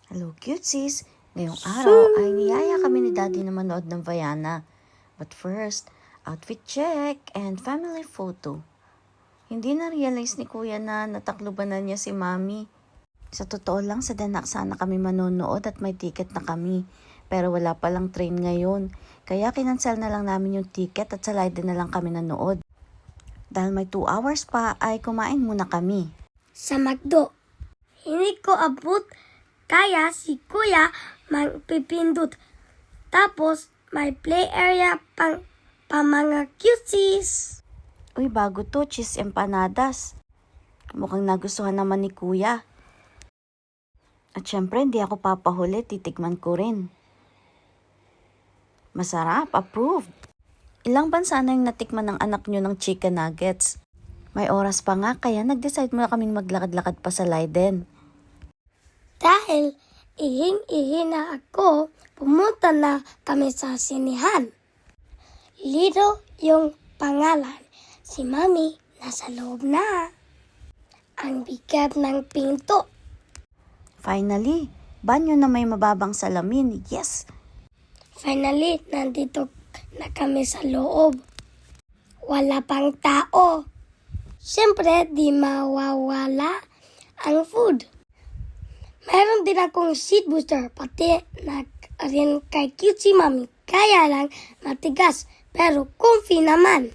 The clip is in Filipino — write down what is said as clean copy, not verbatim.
Hello, cuties! Ngayong araw ay niyaya kami ni Daddy na manood ng Vaiana. But first, outfit check and family photo. Hindi na-realize ni Kuya na natakluban na niya si Mami. Sa totoo lang, sa Danak sana kami manonood at may ticket na kami. Pero wala palang train ngayon. Kaya kinansel na lang namin yung ticket at sa Leiden na lang kami nanood. Dahil may 2 hours pa ay kumain muna kami. Sa McDo. Hindi ko abot, kaya si Kuya magpipindot. Tapos may play area pa mga cuties. Uy, bago to, cheese empanadas. Mukhang nagustuhan naman ni Kuya. At syempre, hindi ako papahuli, titikman ko rin. Masarap, approved. Ilang bansa na yung natikman ng anak nyo ng chicken nuggets? May oras pa nga, kaya nag-decide muna kaming maglakad-lakad pa sa Leiden. Dahil ihing-ihi na ako, pumunta na kami sa sinihan. Lido yung pangalan. Si Mami nasa loob na. Ang bigat ng pinto. Finally, banyo na may mababang salamin. Yes! Finally, nandito na kami sa loob. Wala pang tao. Siyempre, di mawawala ang food. Mayroon din akong seat booster, pati na rin kay cute si Mami. Kaya lang matigas, pero comfy naman.